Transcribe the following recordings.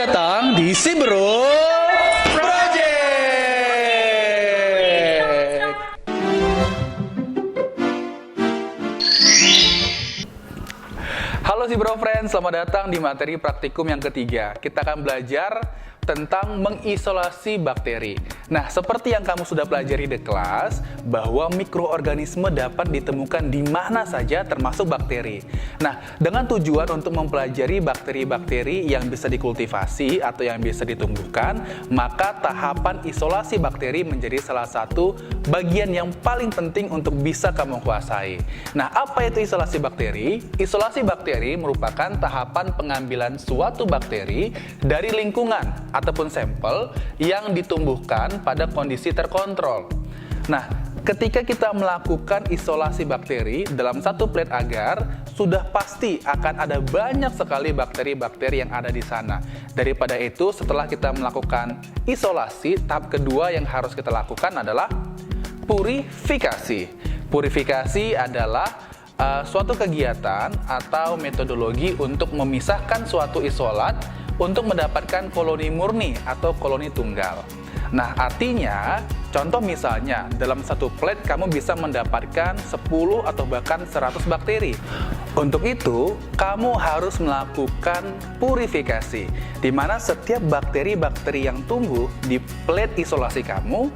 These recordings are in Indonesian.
datang di Si Bro Project. Halo Si Bro Friends, selamat datang di materi praktikum yang ketiga. Kita akan belajar tentang mengisolasi bakteri. Nah, seperti yang kamu sudah pelajari di kelas, bahwa mikroorganisme dapat ditemukan di mana saja termasuk bakteri. Nah, dengan tujuan untuk mempelajari bakteri-bakteri yang bisa dikultivasi atau yang bisa ditumbuhkan, maka tahapan isolasi bakteri menjadi salah satu bagian yang paling penting untuk bisa kamu kuasai. Nah, apa itu isolasi bakteri? Isolasi bakteri merupakan tahapan pengambilan suatu bakteri dari lingkungan ataupun sampel yang ditumbuhkan pada kondisi terkontrol. Nah, ketika kita melakukan isolasi bakteri dalam satu plate agar, sudah pasti akan ada banyak sekali bakteri-bakteri yang ada di sana. Daripada itu, setelah kita melakukan isolasi, tahap kedua yang harus kita lakukan adalah purifikasi. Purifikasi adalah suatu kegiatan atau metodologi untuk memisahkan suatu isolat untuk mendapatkan koloni murni atau koloni tunggal. Nah, artinya, contoh misalnya, dalam satu plate kamu bisa mendapatkan 10 atau bahkan 100 bakteri. Untuk itu, kamu harus melakukan purifikasi, di mana setiap bakteri-bakteri yang tumbuh di plate isolasi kamu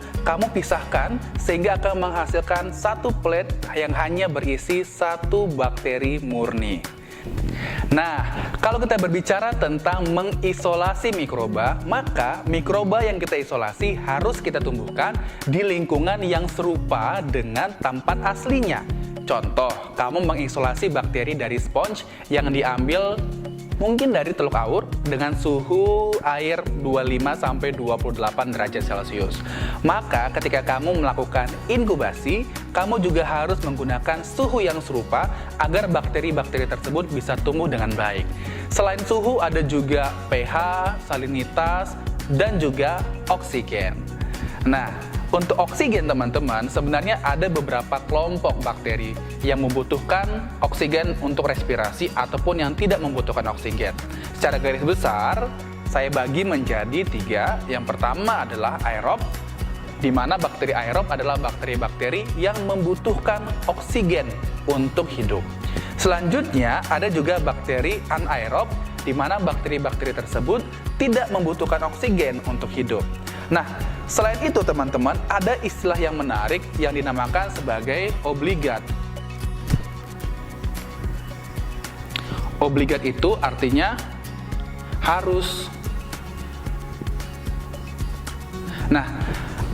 pisahkan sehingga akan menghasilkan satu plate yang hanya berisi satu bakteri murni. Nah, kalau kita berbicara tentang mengisolasi mikroba, maka mikroba yang kita isolasi harus kita tumbuhkan di lingkungan yang serupa dengan tempat aslinya. Contoh, kamu mengisolasi bakteri dari sponge yang diambil mungkin dari Teluk Awur dengan suhu air 25-28 derajat Celcius. Maka ketika kamu melakukan inkubasi, kamu juga harus menggunakan suhu yang serupa agar bakteri-bakteri tersebut bisa tumbuh dengan baik. Selain suhu, ada juga pH, salinitas, dan juga oksigen. Nah, untuk oksigen teman-teman, sebenarnya ada beberapa kelompok bakteri yang membutuhkan oksigen untuk respirasi ataupun yang tidak membutuhkan oksigen. Secara garis besar, saya bagi menjadi 3. Yang pertama adalah aerob, di mana bakteri aerob adalah bakteri-bakteri yang membutuhkan oksigen untuk hidup. Selanjutnya, ada juga bakteri anaerob, di mana bakteri-bakteri tersebut tidak membutuhkan oksigen untuk hidup. Nah, selain itu teman-teman, ada istilah yang menarik yang dinamakan sebagai obligat. Obligat itu artinya harus. Nah,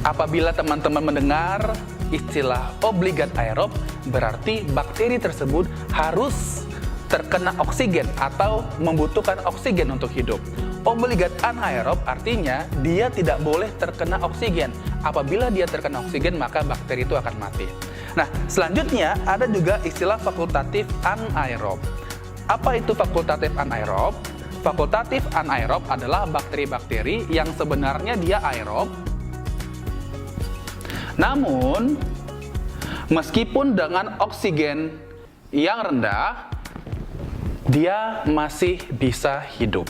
apabila teman-teman mendengar istilah obligat aerob, berarti bakteri tersebut harus terkena oksigen atau membutuhkan oksigen untuk hidup. Obligat anaerob artinya dia tidak boleh terkena oksigen. Apabila dia terkena oksigen, maka bakteri itu akan mati. Nah, selanjutnya ada juga istilah fakultatif anaerob. Apa itu fakultatif anaerob? Fakultatif anaerob adalah bakteri-bakteri yang sebenarnya dia aerob, namun meskipun dengan oksigen yang rendah, dia masih bisa hidup.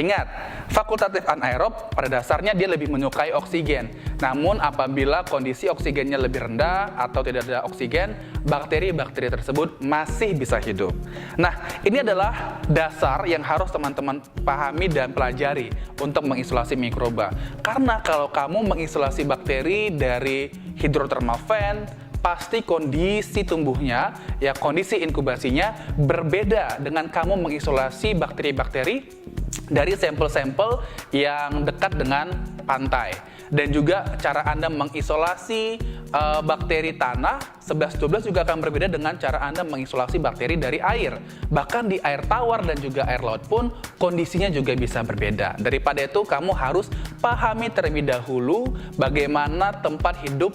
Ingat, fakultatif anaerob pada dasarnya dia lebih menyukai oksigen. Namun apabila kondisi oksigennya lebih rendah atau tidak ada oksigen, bakteri-bakteri tersebut masih bisa hidup. Nah, ini adalah dasar yang harus teman-teman pahami dan pelajari untuk mengisolasi mikroba. Karena kalau kamu mengisolasi bakteri dari hidrothermal vent, pasti kondisi tumbuhnya, ya kondisi inkubasinya berbeda dengan kamu mengisolasi bakteri-bakteri dari sampel-sampel yang dekat dengan pantai. Dan juga cara Anda mengisolasi bakteri tanah 11-12 juga akan berbeda dengan cara Anda mengisolasi bakteri dari air. Bahkan di air tawar dan juga air laut pun kondisinya juga bisa berbeda. Daripada itu, kamu harus pahami terlebih dahulu bagaimana tempat hidup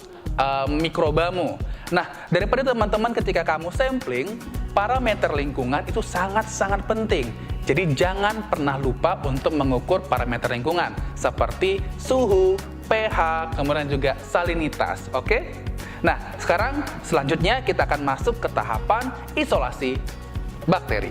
mikrobamu. Nah, daripada teman-teman ketika kamu sampling, parameter lingkungan itu sangat-sangat penting. Jadi jangan pernah lupa untuk mengukur parameter lingkungan seperti suhu, pH, kemudian juga salinitas, oke? Nah, sekarang selanjutnya kita akan masuk ke tahapan isolasi bakteri.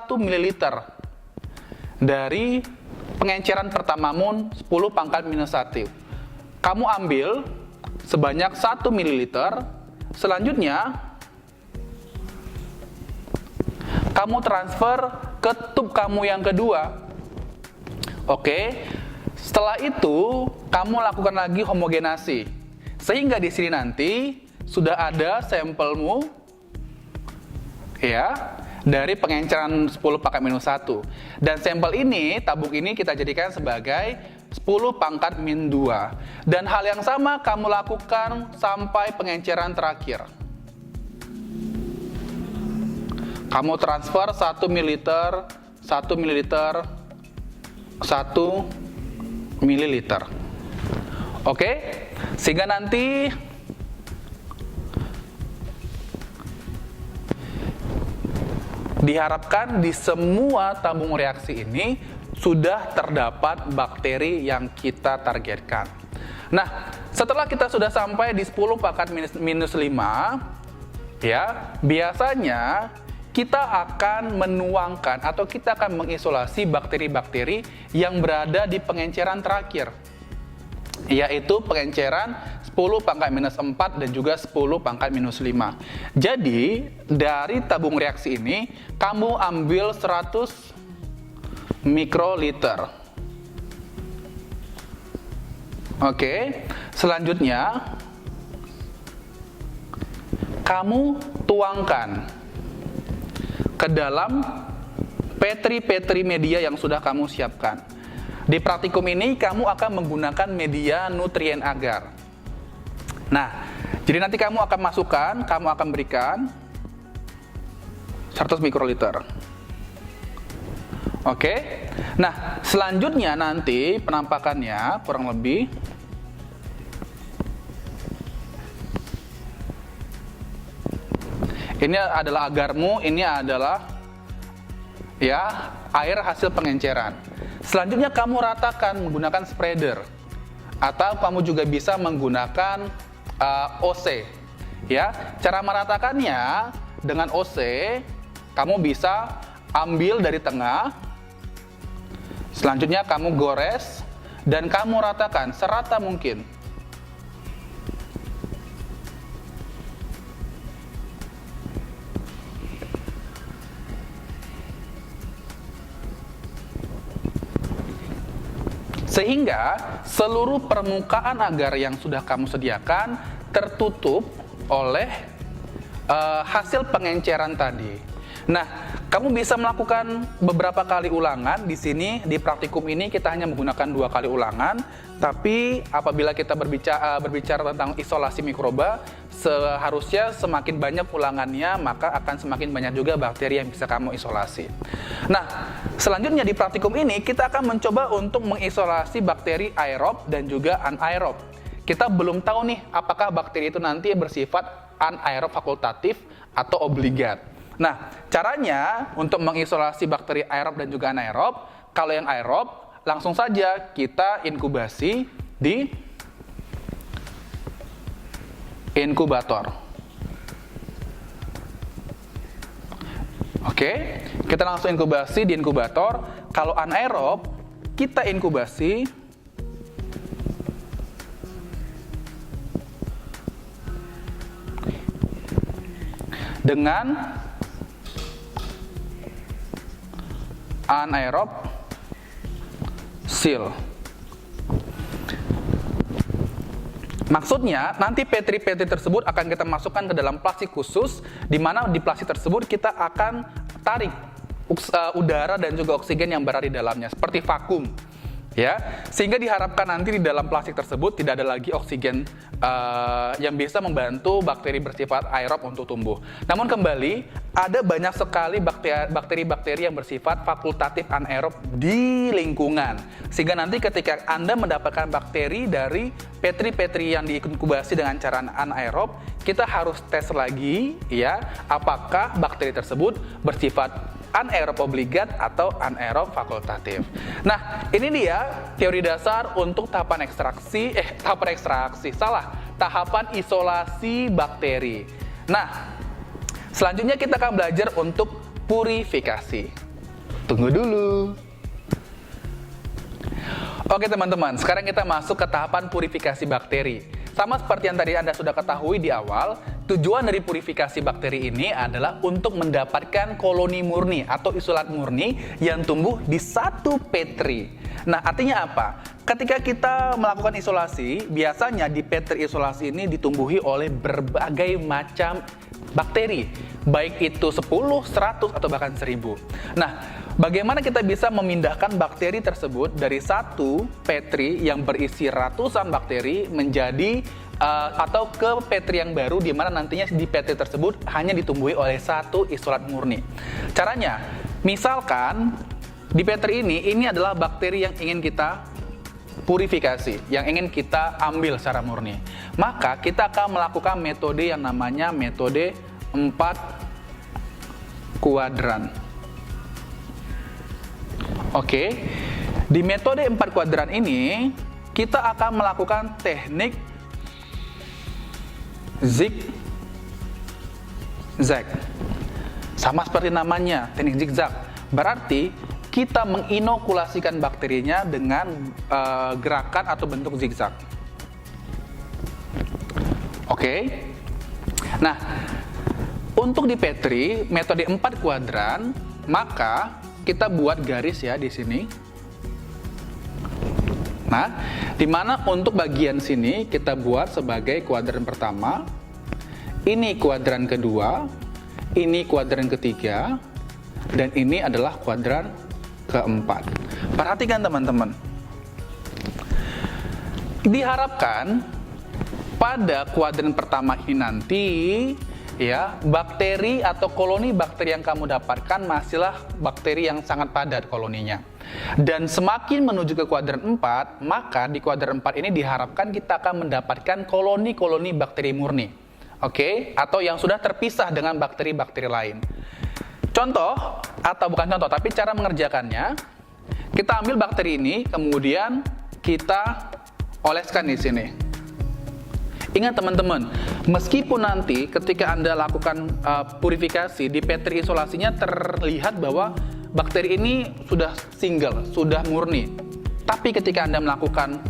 1 ml dari pengenceran pertamamu 10 pangkat minus 1. Kamu ambil sebanyak 1 ml. Selanjutnya, kamu transfer ke tub kamu yang kedua. Oke. Setelah itu, kamu lakukan lagi homogenasi. Sehingga di sini nanti sudah ada sampelmu ya, dari pengenceran 10 pangkat minus 1. Dan sampel ini, tabung ini kita jadikan sebagai 10 pangkat min 2. Dan hal yang sama kamu lakukan sampai pengenceran terakhir. Kamu transfer 1 ml, 1 ml, 1 ml. Oke? Sehingga nanti diharapkan di semua tabung reaksi ini sudah terdapat bakteri yang kita targetkan. Nah, setelah kita sudah sampai di 10 pangkat minus 5, ya, biasanya kita akan menuangkan atau kita akan mengisolasi bakteri-bakteri yang berada di pengenceran terakhir, yaitu pengenceran 10 pangkat minus 4 dan juga 10 pangkat minus 5. Jadi, dari tabung reaksi ini, kamu ambil 100 mikroliter. Oke, selanjutnya, kamu tuangkan ke dalam petri media yang sudah kamu siapkan. Di praktikum ini, kamu akan menggunakan media nutrien agar. Nah, jadi nanti kamu akan masukkan, kamu akan berikan 100 mikroliter. Oke. Nah, selanjutnya nanti penampakannya kurang lebih ini adalah agarmu, ini adalah ya air hasil pengenceran. Selanjutnya kamu ratakan menggunakan spreader, atau kamu juga bisa menggunakan OC. Ya, cara meratakannya dengan OC, kamu bisa ambil dari tengah, selanjutnya kamu gores dan kamu ratakan serata mungkin. Sehingga seluruh permukaan agar yang sudah kamu sediakan tertutup oleh hasil pengenceran tadi. Nah, kamu bisa melakukan beberapa kali ulangan. Di sini di praktikum ini kita hanya menggunakan 2 kali ulangan. Tapi apabila kita berbicara tentang isolasi mikroba, seharusnya semakin banyak ulangannya, maka akan semakin banyak juga bakteri yang bisa kamu isolasi. Nah, selanjutnya di praktikum ini kita akan mencoba untuk mengisolasi bakteri aerob dan juga anaerob. Kita belum tahu nih apakah bakteri itu nanti bersifat anaerob fakultatif atau obligat. Nah, caranya untuk mengisolasi bakteri aerob dan juga anaerob, kalau yang aerob, langsung saja kita inkubasi di inkubator. Oke, kita langsung inkubasi di inkubator. Kalau anaerob, kita inkubasi dengan anaerob seal. Maksudnya, nanti petri-petri tersebut akan kita masukkan ke dalam plastik khusus, di mana di plastik tersebut kita akan tarik udara dan juga oksigen yang berada di dalamnya, seperti vakum. Ya, sehingga diharapkan nanti di dalam plastik tersebut tidak ada lagi oksigen yang bisa membantu bakteri bersifat aerob untuk tumbuh. Namun kembali, ada banyak sekali bakteri-bakteri yang bersifat fakultatif anaerob di lingkungan. Sehingga nanti ketika Anda mendapatkan bakteri dari petri-petri yang diinkubasi dengan cara anaerob, kita harus tes lagi ya, apakah bakteri tersebut bersifat anaerob obligat atau anaerob fakultatif. Nah, ini dia teori dasar untuk tahapan tahapan isolasi bakteri. Nah, selanjutnya kita akan belajar untuk purifikasi. Tunggu dulu. Oke teman-teman, sekarang kita masuk ke tahapan purifikasi bakteri. Sama seperti yang tadi Anda sudah ketahui di awal, tujuan dari purifikasi bakteri ini adalah untuk mendapatkan koloni murni atau isolat murni yang tumbuh di satu petri. Nah, artinya apa? Ketika kita melakukan isolasi, biasanya di petri isolasi ini ditumbuhi oleh berbagai macam bakteri, baik itu 10, 100, atau bahkan 1000. Nah, bagaimana kita bisa memindahkan bakteri tersebut dari satu petri yang berisi ratusan bakteri menjadi atau ke petri yang baru, di mana nantinya di petri tersebut hanya ditumbuhi oleh satu isolat murni. Caranya, misalkan di petri ini adalah bakteri yang ingin kita purifikasi, yang ingin kita ambil secara murni. Maka kita akan melakukan metode yang namanya metode 4 kuadran. Oke, di metode 4 kuadran ini kita akan melakukan teknik zigzag. Sama seperti namanya, teknik zigzag. Berarti kita menginokulasikan bakterinya dengan gerakan atau bentuk zigzag. Oke. Nah, untuk di petri metode 4 kuadran, maka kita buat garis ya di sini. Nah, di mana untuk bagian sini kita buat sebagai kuadran pertama, ini kuadran kedua, ini kuadran ketiga, dan ini adalah kuadran keempat. Perhatikan teman-teman. Diharapkan pada kuadran pertama ini nanti ya, bakteri atau koloni bakteri yang kamu dapatkan masihlah bakteri yang sangat padat koloninya. Dan semakin menuju ke kuadran 4, maka di kuadran 4 ini diharapkan kita akan mendapatkan koloni-koloni bakteri murni. Oke, atau yang sudah terpisah dengan bakteri-bakteri lain. Contoh, atau bukan contoh, tapi cara mengerjakannya, kita ambil bakteri ini, kemudian kita oleskan di sini. Ingat teman-teman, meskipun nanti ketika Anda lakukan purifikasi di petri isolasinya terlihat bahwa bakteri ini sudah single, sudah murni. Tapi ketika Anda melakukan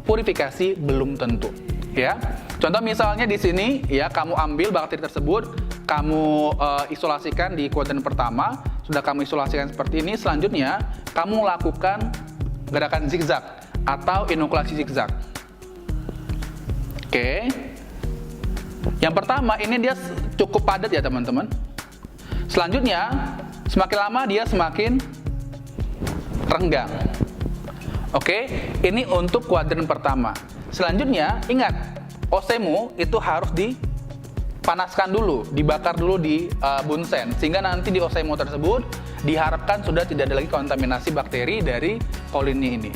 purifikasi belum tentu, ya. Contoh misalnya di sini, ya, kamu ambil bakteri tersebut, kamu isolasikan di kuadran pertama, sudah kamu isolasikan seperti ini. Selanjutnya, kamu lakukan gerakan zigzag. atau inokulasi zigzag. Oke. Yang pertama ini dia cukup padat ya teman-teman. Selanjutnya, semakin lama dia semakin renggang. Oke, ini untuk kuadran pertama. Selanjutnya, ingat, osemo itu harus dipanaskan dulu, dibakar dulu di bunsen, sehingga nanti di osemo tersebut diharapkan sudah tidak ada lagi kontaminasi bakteri dari koloni ini.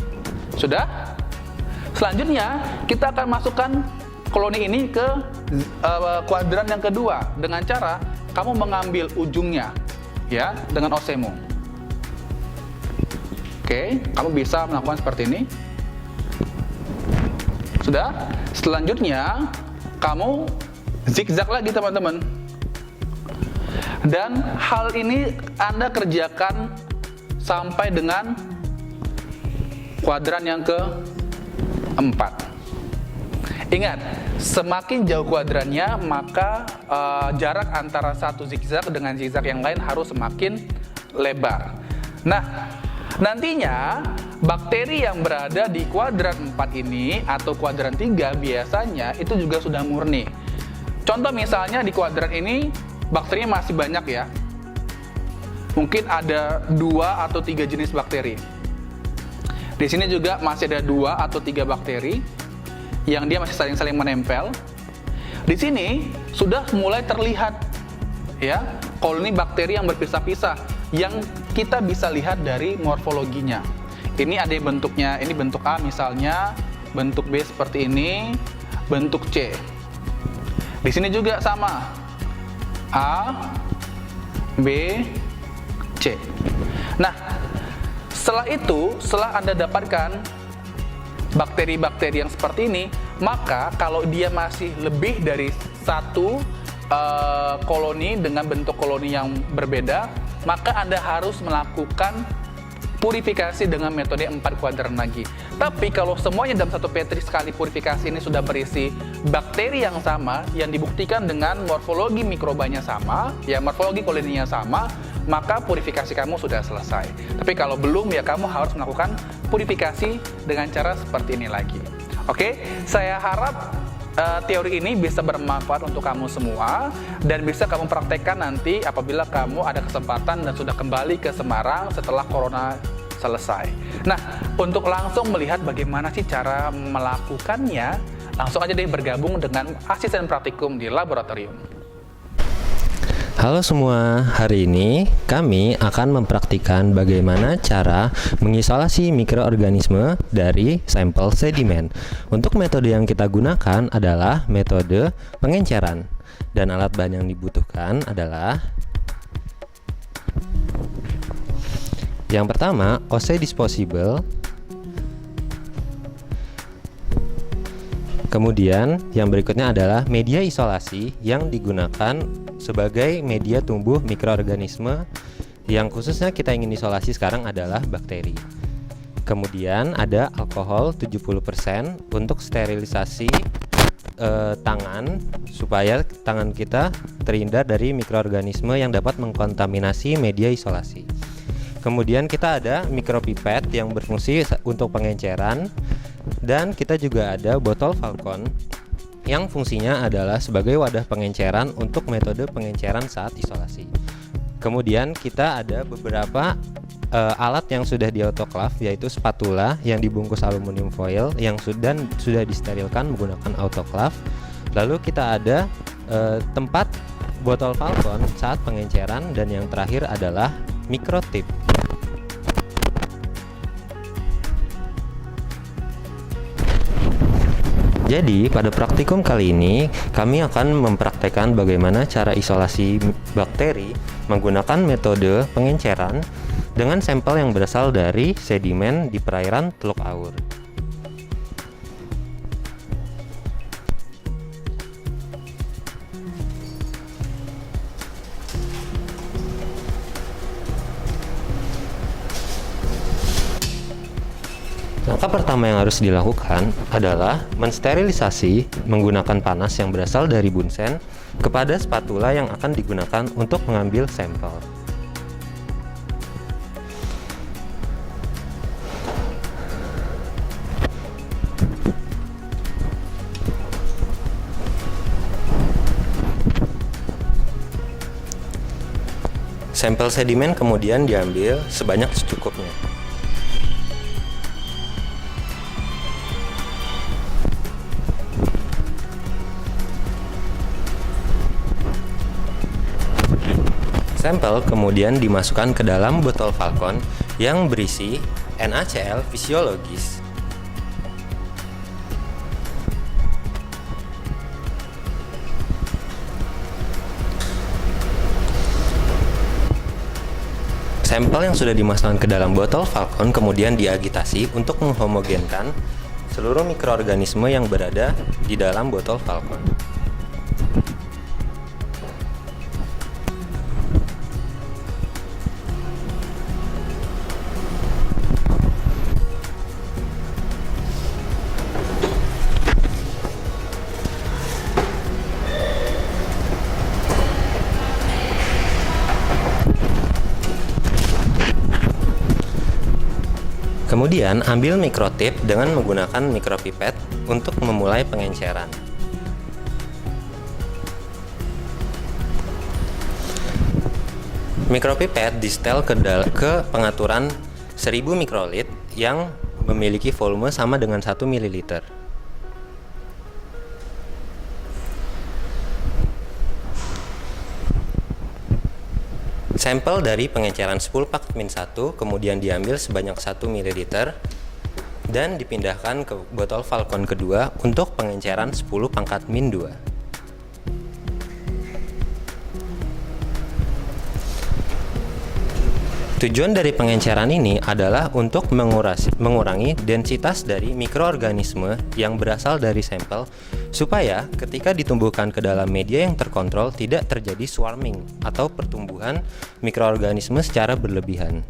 Sudah? Selanjutnya, kita akan masukkan koloni ini ke kuadran yang kedua dengan cara kamu mengambil ujungnya ya dengan osemo. Oke, kamu bisa melakukan seperti ini. Sudah? Selanjutnya kamu zigzag lagi teman-teman. Dan hal ini Anda kerjakan sampai dengan kuadran yang keempat. Ingat, semakin jauh kuadrannya, maka jarak antara satu zigzag dengan zigzag yang lain harus semakin lebar. Nah, nantinya bakteri yang berada di kuadran 4 ini atau kuadran 3 biasanya itu juga sudah murni. Contoh misalnya di kuadran ini bakterinya masih banyak ya. Mungkin ada 2 atau 3 jenis bakteri. Di sini juga masih ada 2 atau 3 bakteri yang dia masih saling menempel. Di sini sudah mulai terlihat ya koloni bakteri yang berpisah-pisah yang kita bisa lihat dari morfologinya. Ini ada yang bentuknya, ini bentuk A misalnya, bentuk B seperti ini, bentuk C. Di sini juga sama, A, B, C. Nah, setelah itu, setelah Anda dapatkan bakteri-bakteri yang seperti ini, maka kalau dia masih lebih dari satu koloni dengan bentuk koloni yang berbeda, maka Anda harus melakukan purifikasi dengan metode 4 kuadran lagi. Tapi kalau semuanya dalam satu petri sekali purifikasi ini sudah berisi bakteri yang sama, yang dibuktikan dengan morfologi mikrobanya sama, ya morfologi koloninya sama, maka purifikasi kamu sudah selesai. Tapi kalau belum, ya kamu harus melakukan purifikasi dengan cara seperti ini lagi. Oke, saya harap teori ini bisa bermanfaat untuk kamu semua dan bisa kamu praktekkan nanti apabila kamu ada kesempatan dan sudah kembali ke Semarang setelah corona selesai. Nah, untuk langsung melihat bagaimana sih cara melakukannya, langsung aja deh bergabung dengan asisten praktikum di laboratorium. Halo semua, hari ini kami akan mempraktikkan bagaimana cara mengisolasi mikroorganisme dari sampel sedimen. Untuk metode yang kita gunakan adalah metode pengenceran. Dan alat bahan yang dibutuhkan adalah yang pertama, OC disposable. Kemudian yang berikutnya adalah media isolasi yang digunakan sebagai media tumbuh mikroorganisme yang khususnya kita ingin isolasi sekarang adalah bakteri. Kemudian ada alkohol 70% untuk sterilisasi tangan supaya tangan kita terhindar dari mikroorganisme yang dapat mengkontaminasi media isolasi. Kemudian kita ada mikropipet yang berfungsi untuk pengenceran. Dan kita juga ada botol Falcon yang fungsinya adalah sebagai wadah pengenceran untuk metode pengenceran saat isolasi. Kemudian kita ada beberapa alat yang sudah di autoclave, yaitu spatula yang dibungkus aluminium foil yang sudah disterilkan menggunakan autoclave. Lalu kita ada tempat botol Falcon saat pengenceran, dan yang terakhir adalah mikrotip. Jadi pada praktikum kali ini kami akan mempraktekkan bagaimana cara isolasi bakteri menggunakan metode pengenceran dengan sampel yang berasal dari sedimen di perairan Teluk Awur. Langkah pertama yang harus dilakukan adalah mensterilisasi menggunakan panas yang berasal dari bunsen kepada spatula yang akan digunakan untuk mengambil sampel. Sampel sedimen kemudian diambil sebanyak secukupnya. Sampel kemudian dimasukkan ke dalam botol Falcon yang berisi NaCl fisiologis. Sampel yang sudah dimasukkan ke dalam botol Falcon kemudian diagitasi untuk menghomogenkan seluruh mikroorganisme yang berada di dalam botol Falcon. Kemudian ambil mikrotip dengan menggunakan mikropipet untuk memulai pengenceran. Mikropipet disetel ke pengaturan 1000 mikrolit yang memiliki volume sama dengan 1 ml. Sampel dari pengenceran 10 pangkat min 1 kemudian diambil sebanyak 1 ml dan dipindahkan ke botol Falcon kedua untuk pengenceran 10 pangkat min 2. Tujuan dari pengenceran ini adalah untuk mengurangi densitas dari mikroorganisme yang berasal dari sampel supaya ketika ditumbuhkan ke dalam media yang terkontrol tidak terjadi swarming atau pertumbuhan mikroorganisme secara berlebihan.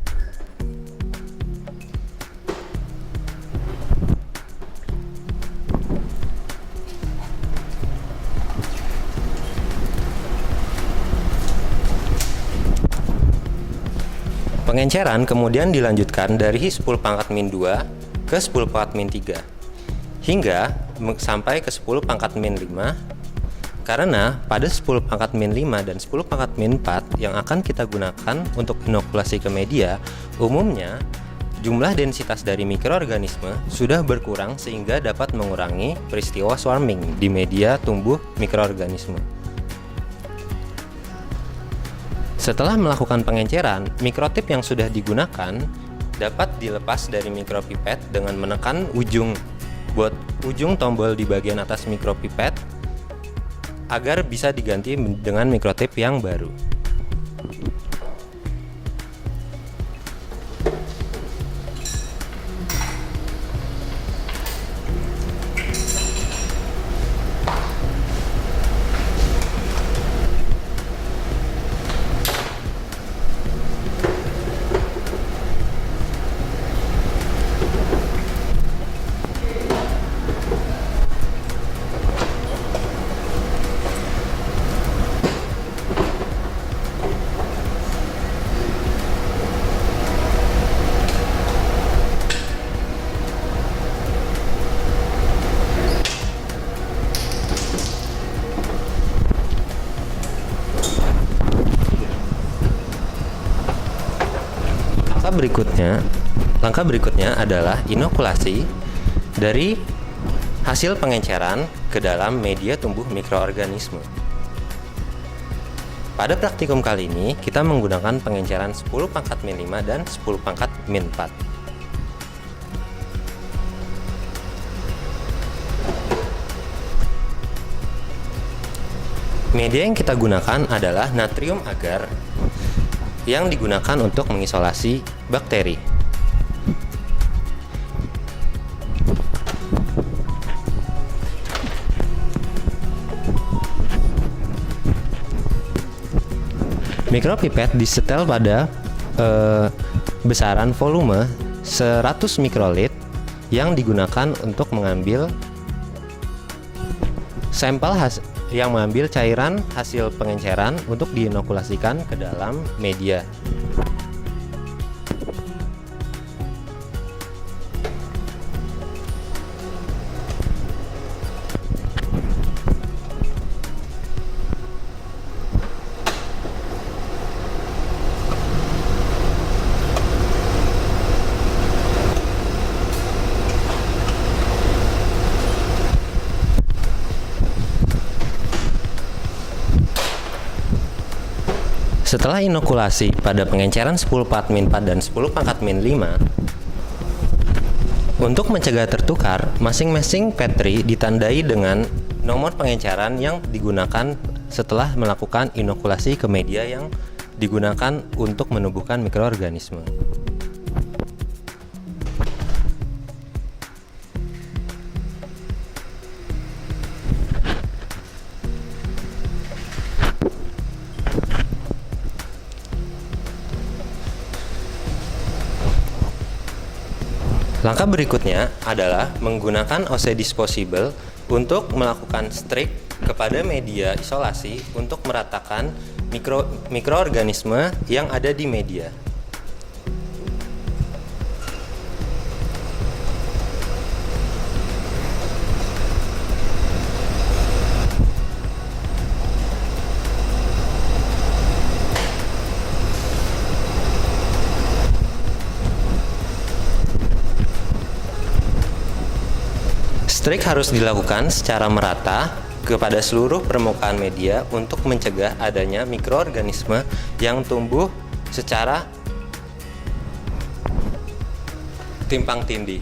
Pengenceran kemudian dilanjutkan dari 10 pangkat min 2 ke 10 pangkat min 3 hingga sampai ke 10 pangkat min 5 karena pada 10 pangkat min 5 dan 10 pangkat min 4 yang akan kita gunakan untuk inokulasi ke media umumnya jumlah densitas dari mikroorganisme sudah berkurang sehingga dapat mengurangi peristiwa swarming di media tumbuh mikroorganisme. Setelah melakukan pengenceran, mikrotip yang sudah digunakan dapat dilepas dari mikropipet dengan menekan ujung tombol di bagian atas mikropipet agar bisa diganti dengan mikrotip yang baru. Langkah berikutnya adalah inokulasi dari hasil pengenceran ke dalam media tumbuh mikroorganisme. Pada praktikum kali ini, kita menggunakan pengenceran 10 pangkat min 5 dan 10 pangkat min 4. Media yang kita gunakan adalah natrium agar yang digunakan untuk mengisolasi bakteri. Mikropipet disetel pada besaran volume 100 mikrolit yang digunakan untuk mengambil sampel yang mengambil cairan hasil pengenceran untuk diinokulasikan ke dalam media. Setelah inokulasi pada pengenceran 10 part min 4 dan 10 pangkat min 5, untuk mencegah tertukar, masing-masing petri ditandai dengan nomor pengenceran yang digunakan setelah melakukan inokulasi ke media yang digunakan untuk menumbuhkan mikroorganisme. Langkah berikutnya adalah menggunakan OC disposable untuk melakukan strik kepada media isolasi untuk meratakan mikroorganisme yang ada di media. Strik harus dilakukan secara merata kepada seluruh permukaan media untuk mencegah adanya mikroorganisme yang tumbuh secara timpang tindih.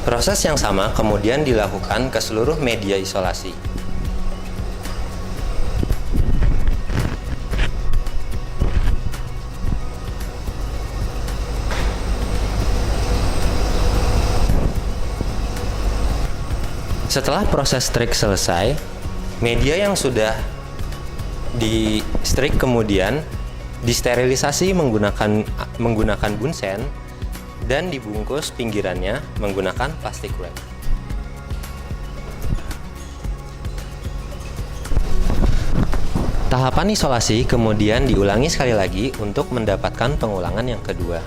Proses yang sama kemudian dilakukan ke seluruh media isolasi. Setelah proses strik selesai, media yang sudah di strik kemudian disterilisasi menggunakan bunsen dan dibungkus pinggirannya menggunakan plastik wrap. Tahapan isolasi kemudian diulangi sekali lagi untuk mendapatkan pengulangan yang kedua.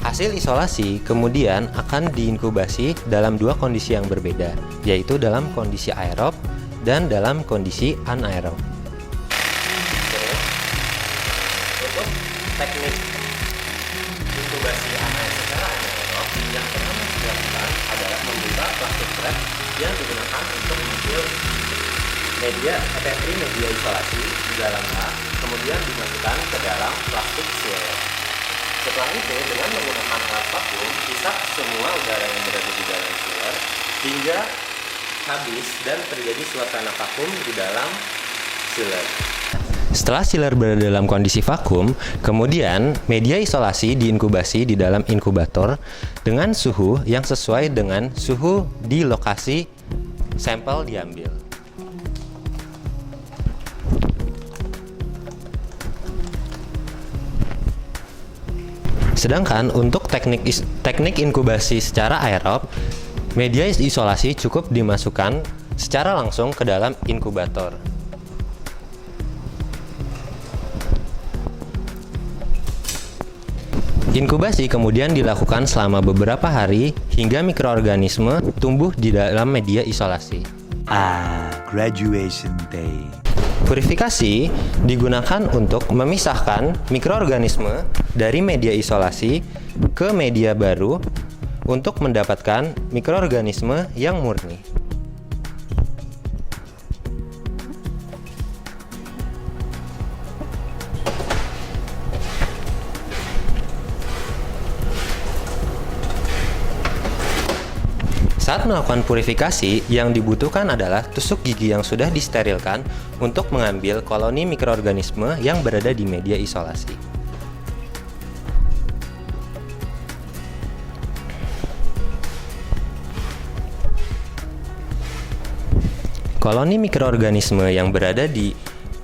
Hasil isolasi kemudian akan diinkubasi dalam dua kondisi yang berbeda, yaitu dalam kondisi aerob dan dalam kondisi anaerob. Untuk teknik inkubasi anaerob secara anaerob, yang pertama dilakukan adalah membuka plastik wrap yang digunakan untuk mengambil petri media isolasi di dalamnya, kemudian dimasukkan ke dalam plastik sealer. Setelah itu, dengan menggunakan alat vakum, hisap semua udara yang berada di dalam sealer hingga habis dan terjadi suasana vakum di dalam sealer. Setelah sealer berada dalam kondisi vakum, kemudian media isolasi diinkubasi di dalam inkubator dengan suhu yang sesuai dengan suhu di lokasi sampel diambil. Sedangkan untuk teknik inkubasi secara aerob, media isolasi cukup dimasukkan secara langsung ke dalam inkubator. Inkubasi kemudian dilakukan selama beberapa hari hingga mikroorganisme tumbuh di dalam media isolasi. Graduation day. Purifikasi digunakan untuk memisahkan mikroorganisme dari media isolasi ke media baru untuk mendapatkan mikroorganisme yang murni. Saat melakukan purifikasi, yang dibutuhkan adalah tusuk gigi yang sudah disterilkan untuk mengambil koloni mikroorganisme yang berada di media isolasi. Koloni mikroorganisme yang berada di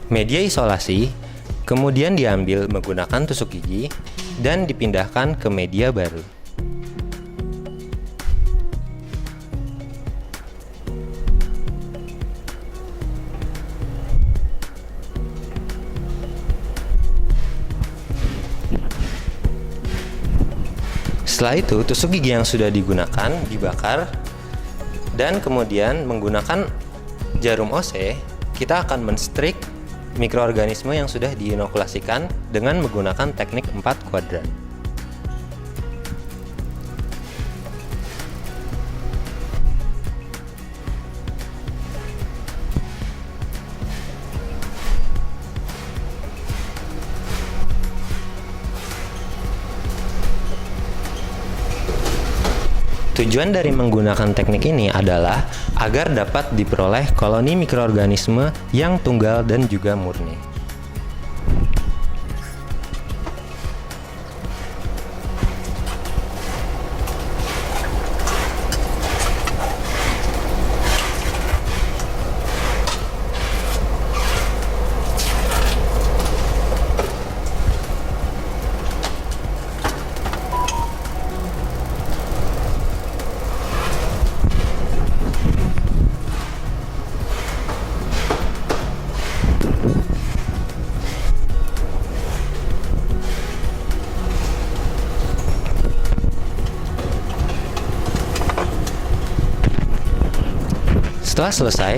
media isolasi kemudian diambil menggunakan tusuk gigi dan dipindahkan ke media baru. Setelah itu, tusuk gigi yang sudah digunakan dibakar dan kemudian menggunakan jarum OC, kita akan menstrik mikroorganisme yang sudah diinokulasikan dengan menggunakan teknik 4 kuadran. Tujuan dari menggunakan teknik ini adalah agar dapat diperoleh koloni mikroorganisme yang tunggal dan juga murni. Setelah selesai,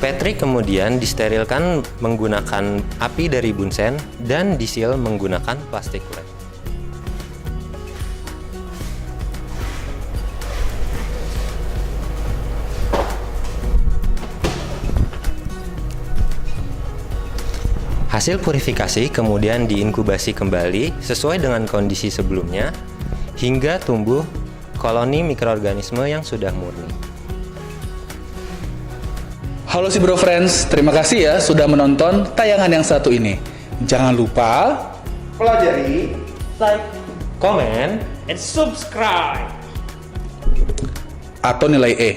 Petri kemudian disterilkan menggunakan api dari bunsen dan disil menggunakan plastik wrap. Hasil purifikasi kemudian diinkubasi kembali sesuai dengan kondisi sebelumnya hingga tumbuh koloni mikroorganisme yang sudah murni. Halo si Bro Friends, terima kasih ya sudah menonton tayangan yang satu ini. Jangan lupa pelajari, Like, comment, and subscribe. atau nilai E.